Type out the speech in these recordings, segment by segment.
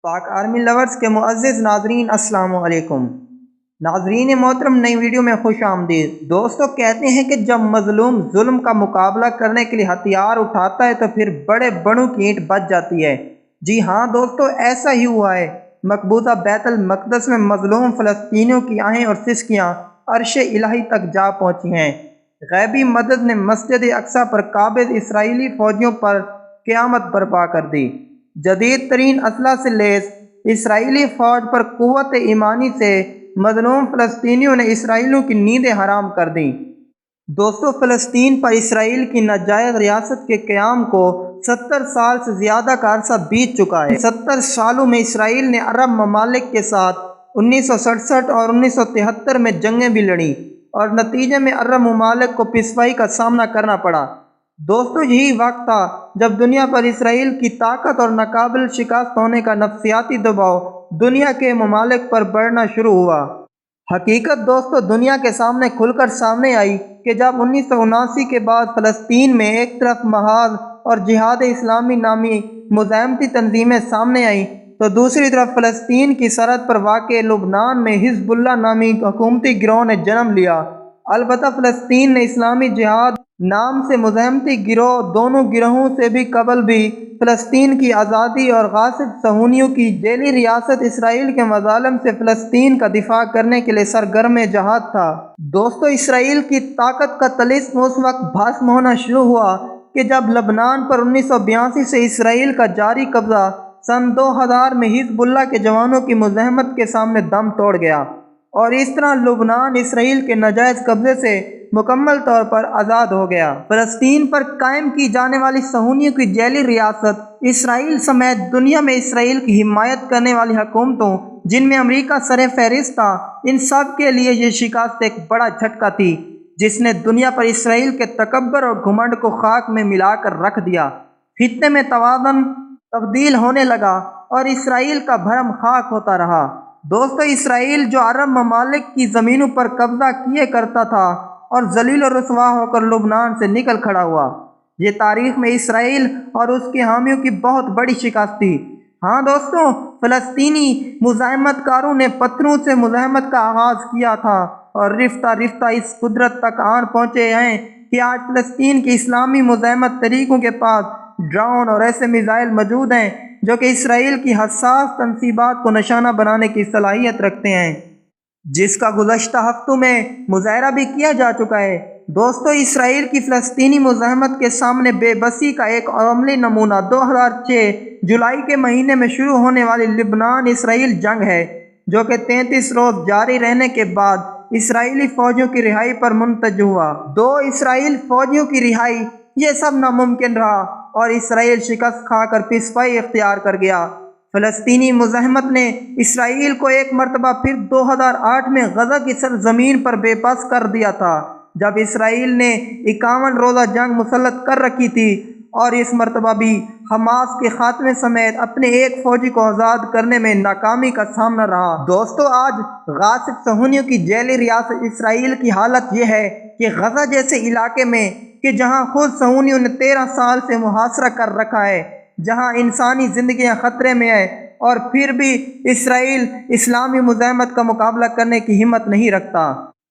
پاک army lovers کے معزز ناظرین السلام علیکم۔ ناظرین محترم، نئی ویڈیو میں خوش آمدید۔ دوستو، کہتے ہیں کہ جب مظلوم ظلم کا مقابلہ کرنے کے لیے ہتھیار اٹھاتا ہے تو پھر بڑے بڑوں کی اینٹ بچ جاتی ہے۔ جی ہاں دوستو، ایسا ہی ہوا ہے۔ مقبوضہ بیت المقدس میں مظلوم فلسطینیوں کی آہیں اور سسکیاں عرش الہی تک جا پہنچی ہیں۔ غیبی مدد نے مسجد اقصی پر قابض اسرائیلی فوجیوں پر قیامت برپا کر دی۔ جدید ترین اسلحہ سے لیس اسرائیلی فوج پر قوت ایمانی سے مظلوم فلسطینیوں نے اسرائیلیوں کی نیندیں حرام کر دیں۔ دوستو، فلسطین پر اسرائیل کی ناجائز ریاست کے قیام کو 70 سال سے زیادہ کا عرصہ بیت چکا ہے۔ 70 سالوں میں اسرائیل نے عرب ممالک کے ساتھ 1967 اور 1973 میں جنگیں بھی لڑیں اور نتیجے میں عرب ممالک کو پسپائی کا سامنا کرنا پڑا۔ دوستو، یہی وقت تھا جب دنیا پر اسرائیل کی طاقت اور ناقابل شکست ہونے کا نفسیاتی دباؤ دنیا کے ممالک پر بڑھنا شروع ہوا۔ حقیقت دوستو دنیا کے سامنے کھل کر سامنے آئی کہ جب 1979 کے بعد فلسطین میں ایک طرف محاذ اور جہاد اسلامی نامی مزاحمتی تنظیمیں سامنے آئیں تو دوسری طرف فلسطین کی سرحد پر واقع لبنان میں حزب اللہ نامی حکومتی گروہ نے جنم لیا۔ البتہ فلسطین نے اسلامی جہاد نام سے مزاحمتی گروہ دونوں گروہوں سے بھی قبل بھی فلسطین کی آزادی اور غاصب صہیونیوں کی ذیلی ریاست اسرائیل کے مظالم سے فلسطین کا دفاع کرنے کے لیے سرگرم جہاد تھا۔ دوستو، اسرائیل کی طاقت کا طلسم اس وقت بھاسم ہونا شروع ہوا کہ جب لبنان پر 1982 سے اسرائیل کا جاری قبضہ سن 2000 میں حزب اللہ کے جوانوں کی مزاحمت کے سامنے دم توڑ گیا اور اس طرح لبنان اسرائیل کے ناجائز قبضے سے مکمل طور پر آزاد ہو گیا۔ فلسطین پر قائم کی جانے والی صہیونیوں کی ذیلی ریاست اسرائیل سمیت دنیا میں اسرائیل کی حمایت کرنے والی حکومتوں، جن میں امریکہ سر فہرست تھا، ان سب کے لیے یہ شکست ایک بڑا جھٹکا تھی جس نے دنیا پر اسرائیل کے تکبر اور گھمنڈ کو خاک میں ملا کر رکھ دیا۔ خطے میں توازن تبدیل ہونے لگا اور اسرائیل کا بھرم خاک ہوتا رہا۔ دوستو، اسرائیل جو عرب ممالک کی زمینوں پر قبضہ کیے کرتا تھا اور ذلیل و رسوا ہو کر لبنان سے نکل کھڑا ہوا، یہ تاریخ میں اسرائیل اور اس کے حامیوں کی بہت بڑی شکست تھی۔ ہاں دوستو، فلسطینی مزاحمت کاروں نے پتھروں سے مزاحمت کا آغاز کیا تھا اور رفتہ رفتہ اس قدرت تک آن پہنچے ہیں کہ آج فلسطین کی اسلامی مزاحمت طریقوں کے پاس ڈرون اور ایسے میزائل موجود ہیں جو کہ اسرائیل کی حساس تنصیبات کو نشانہ بنانے کی صلاحیت رکھتے ہیں، جس کا گزشتہ ہفتوں میں مظاہرہ بھی کیا جا چکا ہے۔ دوستو، اسرائیل کی فلسطینی مزاحمت کے سامنے بے بسی کا ایک عملی نمونہ 2006 جولائی کے مہینے میں شروع ہونے والی لبنان اسرائیل جنگ ہے، جو کہ 33 روز جاری رہنے کے بعد اسرائیلی فوجیوں کی رہائی پر منتج ہوا۔ اسرائیل فوجیوں کی رہائی، یہ سب ناممکن رہا اور اسرائیل شکست کھا کر پسپائی اختیار کر گیا۔ فلسطینی مزاحمت نے اسرائیل کو ایک مرتبہ پھر 2008 میں غزہ کی سرزمین پر بے بس کر دیا تھا، جب اسرائیل نے 51 روزہ جنگ مسلط کر رکھی تھی اور اس مرتبہ بھی حماس کے خاتمے سمیت اپنے ایک فوجی کو آزاد کرنے میں ناکامی کا سامنا رہا۔ دوستو، آج غاصب صہیونیوں کی ذیلی ریاست اسرائیل کی حالت یہ ہے کہ غزہ جیسے علاقے میں کہ جہاں خود صہیونیوں نے 13 سال سے محاصرہ کر رکھا ہے، جہاں انسانی زندگیاں خطرے میں ہیں، اور پھر بھی اسرائیل اسلامی مزاحمت کا مقابلہ کرنے کی ہمت نہیں رکھتا۔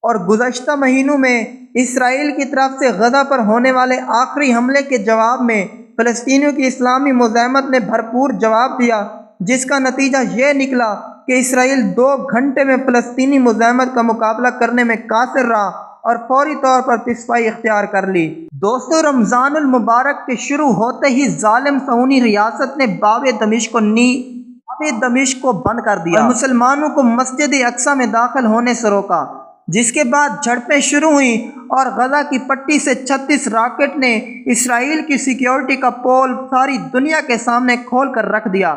اور گزشتہ مہینوں میں اسرائیل کی طرف سے غزہ پر ہونے والے آخری حملے کے جواب میں فلسطینیوں کی اسلامی مزاحمت نے بھرپور جواب دیا، جس کا نتیجہ یہ نکلا کہ اسرائیل 2 گھنٹے میں فلسطینی مزاحمت کا مقابلہ کرنے میں قاصر رہا اور فوری طور پر پسپائی اختیار کر لی۔ دوستو، رمضان المبارک کے شروع ہوتے ہی ظالم صہیونی ریاست نے باب دمشق کو بند کر دیا اور مسلمانوں کو مسجد اقصی میں داخل ہونے سے روکا، جس کے بعد جھڑپیں شروع ہوئیں اور غزہ کی پٹی سے 36 راکٹ نے اسرائیل کی سیکیورٹی کا پول ساری دنیا کے سامنے کھول کر رکھ دیا۔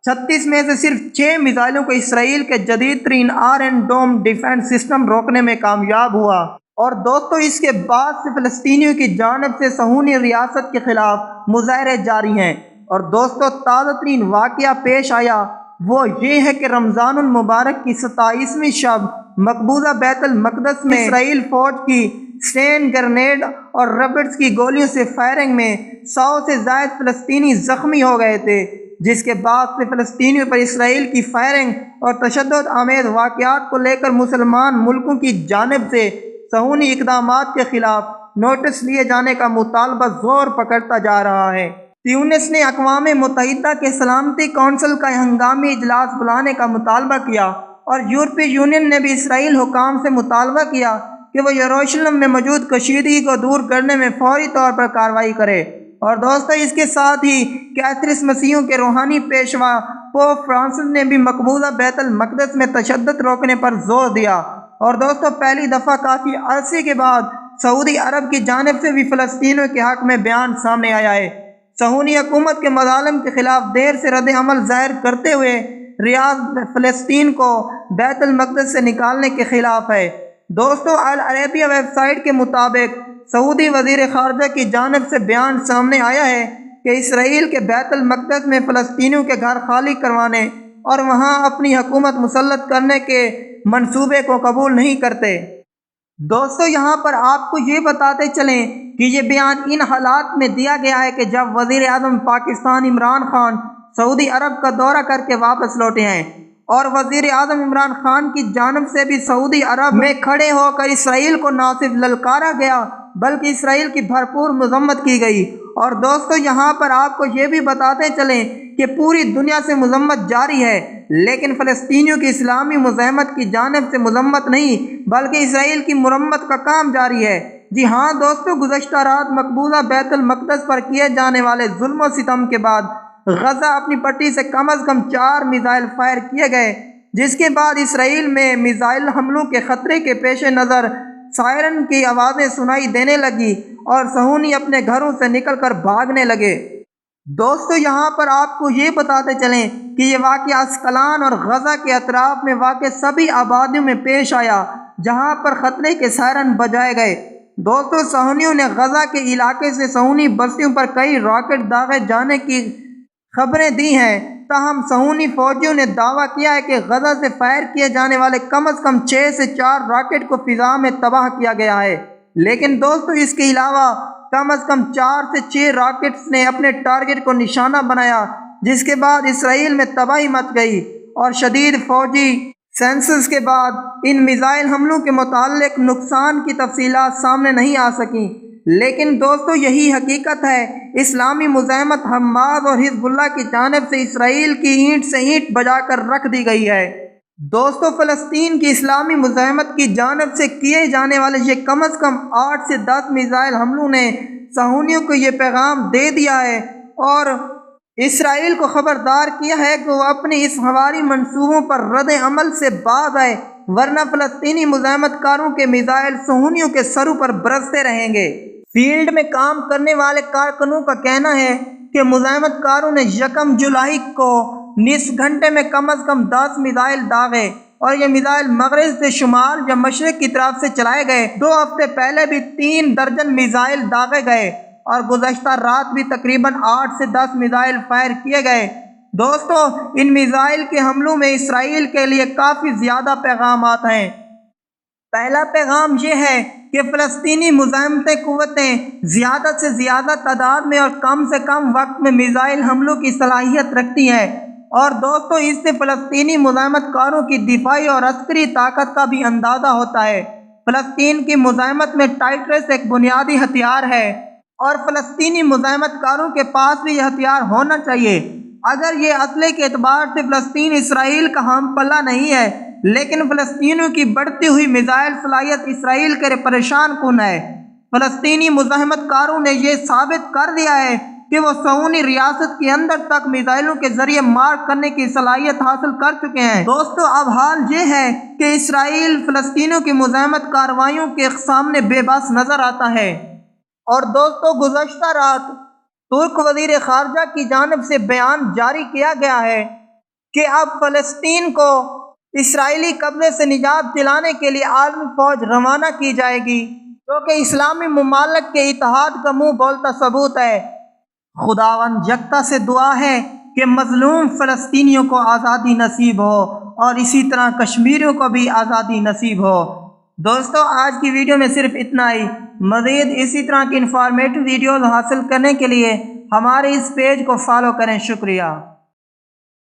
36 میں سے صرف 6 میزائلوں کو اسرائیل کے جدید ترین آئرن ڈوم ڈیفنس سسٹم روکنے میں کامیاب ہوا۔ اور دوستو، اس کے بعد سے فلسطینیوں کی جانب سے صہیونی ریاست کے خلاف مظاہرے جاری ہیں۔ اور دوستو، تازہ ترین واقعہ پیش آیا وہ یہ ہے کہ رمضان المبارک کی 27ویں شب مقبوضہ بیت المقدس میں اسرائیل فوج کی سٹین گرنیڈ اور ربڑز کی گولیوں سے فائرنگ میں 100 سے زائد فلسطینی زخمی ہو گئے تھے، جس کے بعد سے فلسطینیوں پر اسرائیل کی فائرنگ اور تشدد آمیز واقعات کو لے کر مسلمان ملکوں کی جانب سے صہیونی اقدامات کے خلاف نوٹس لیے جانے کا مطالبہ زور پکڑتا جا رہا ہے۔ تیونس نے اقوام متحدہ کے سلامتی کونسل کا ہنگامی اجلاس بلانے کا مطالبہ کیا اور یورپی یونین نے بھی اسرائیل حکام سے مطالبہ کیا کہ وہ یروشلم میں موجود کشیدگی کو دور کرنے میں فوری طور پر کارروائی کرے۔ اور دوستو اس کے ساتھ ہی کیتھولک مسیحیوں کے روحانی پیشوا پوپ فرانسس نے بھی مقبوضہ بیت المقدس میں تشدد روکنے پر زور دیا۔ اور دوستو پہلی دفعہ کافی عرصے کے بعد سعودی عرب کی جانب سے بھی فلسطینیوں کے حق میں بیان سامنے آیا ہے۔ صہیونی حکومت کے مظالم کے خلاف دیر سے رد عمل ظاہر کرتے ہوئے ریاض فلسطین کو بیت المقدس سے نکالنے کے خلاف ہے۔ دوستو العربیہ ویب سائٹ کے مطابق سعودی وزیر خارجہ کی جانب سے بیان سامنے آیا ہے کہ اسرائیل کے بیت المقدس میں فلسطینیوں کے گھر خالی کروانے اور وہاں اپنی حکومت مسلط کرنے کے منصوبے کو قبول نہیں کرتے۔ دوستو یہاں پر آپ کو یہ بتاتے چلیں کہ یہ بیان ان حالات میں دیا گیا ہے کہ جب وزیر اعظم پاکستان عمران خان سعودی عرب کا دورہ کر کے واپس لوٹے ہیں اور وزیر اعظم عمران خان کی جانب سے بھی سعودی عرب میں کھڑے ہو کر اسرائیل کو نہ صرف للکارا گیا بلکہ اسرائیل کی بھرپور مذمت کی گئی۔ اور دوستو یہاں پر آپ کو یہ بھی بتاتے چلیں کہ پوری دنیا سے مذمت جاری ہے لیکن فلسطینیوں کی اسلامی مزاحمت کی جانب سے مذمت نہیں بلکہ اسرائیل کی مرمت کا کام جاری ہے۔ جی ہاں دوستو، گزشتہ رات مقبوضہ بیت المقدس پر کیے جانے والے ظلم و ستم کے بعد غزہ اپنی پٹی سے کم از کم 4 میزائل فائر کیے گئے، جس کے بعد اسرائیل میں میزائل حملوں کے خطرے کے پیش نظر سائرن کی آوازیں سنائی دینے لگی اور صہیونی اپنے گھروں سے نکل کر بھاگنے لگے۔ دوستو یہاں پر آپ کو یہ بتاتے چلیں کہ یہ واقعہ اسقلان اور غزہ کے اطراف میں واقع سبھی آبادیوں میں پیش آیا جہاں پر خطرے کے سائرن بجائے گئے۔ دوستو صہیونیوں نے غزہ کے علاقے سے صہیونی بستیوں پر کئی راکٹ داغے جانے کی خبریں دی ہیں، تاہم صہیونی فوجیوں نے دعویٰ کیا ہے کہ غزہ سے فائر کیے جانے والے کم از کم 6 سے 4 راکٹ کو فضا میں تباہ کیا گیا ہے، لیکن دوستو اس کے علاوہ کم از کم 4 سے 6 راکٹس نے اپنے ٹارگٹ کو نشانہ بنایا، جس کے بعد اسرائیل میں تباہی مچ گئی اور شدید فوجی سینسز کے بعد ان میزائل حملوں کے متعلق نقصان کی تفصیلات سامنے نہیں آ سکیں۔ لیکن دوستو یہی حقیقت ہے، اسلامی مزاحمت حماس اور حزب اللہ کی جانب سے اسرائیل کی اینٹ سے اینٹ بجا کر رکھ دی گئی ہے۔ دوستو فلسطین کی اسلامی مزاحمت کی جانب سے کیے جانے والے یہ کم از کم 8 سے 10 میزائل حملوں نے صہیونیوں کو یہ پیغام دے دیا ہے اور اسرائیل کو خبردار کیا ہے کہ وہ اپنی اس ہواری منصوبوں پر رد عمل سے باز آئے، ورنہ فلسطینی مزاحمت کاروں کے میزائل صہیونیوں کے سروں پر برستے رہیں گے۔ فیلڈ میں کام کرنے والے کارکنوں کا کہنا ہے کہ مزاحمت کاروں نے 1 جولائی کو نصف گھنٹے میں کم از کم 10 میزائل داغے اور یہ میزائل مغرب سے شمال یا مشرق کی طرف سے چلائے گئے۔ 2 ہفتے پہلے بھی 3 درجن میزائل داغے گئے اور گزشتہ رات بھی تقریباً 8 سے 10 میزائل فائر کیے گئے۔ دوستو ان میزائل کے حملوں میں اسرائیل کے لیے کافی زیادہ پیغامات ہیں۔ پہلا پیغام یہ ہے کہ فلسطینی مزاحمت قوتیں زیادہ سے زیادہ تعداد میں اور کم سے کم وقت میں میزائل حملوں کی صلاحیت رکھتی ہیں، اور دوستو اس سے فلسطینی مزاحمت کاروں کی دفاعی اور عسکری طاقت کا بھی اندازہ ہوتا ہے۔ فلسطین کی مزاحمت میں ٹائٹرس ایک بنیادی ہتھیار ہے اور فلسطینی مزاحمت کاروں کے پاس بھی یہ ہتھیار ہونا چاہیے۔ اگر یہ اسلحے کے اعتبار سے فلسطین اسرائیل کا ہم پلہ نہیں ہے، لیکن فلسطینیوں کی بڑھتی ہوئی میزائل صلاحیت اسرائیل کے پریشان کن ہے۔ فلسطینی مزاحمت کاروں نے یہ ثابت کر دیا ہے کہ وہ صہیونی ریاست کے اندر تک میزائلوں کے ذریعے مار کرنے کی صلاحیت حاصل کر چکے ہیں۔ دوستو اب حال یہ ہے کہ اسرائیل فلسطینیوں کی مزاحمت کارروائیوں کے سامنے بے بس نظر آتا ہے۔ اور دوستو گزشتہ رات ترک وزیر خارجہ کی جانب سے بیان جاری کیا گیا ہے کہ اب فلسطین کو اسرائیلی قبضے سے نجات دلانے کے لیے عالمی فوج روانہ کی جائے گی، جو کہ اسلامی ممالک کے اتحاد کا منہ بولتا ثبوت ہے۔ خداوند یکتا سے دعا ہے کہ مظلوم فلسطینیوں کو آزادی نصیب ہو اور اسی طرح کشمیریوں کو بھی آزادی نصیب ہو۔ دوستو آج کی ویڈیو میں صرف اتنا ہی۔ مزید اسی طرح کی انفارمیٹو ویڈیوز حاصل کرنے کے لیے ہمارے اس پیج کو فالو کریں۔ شکریہ۔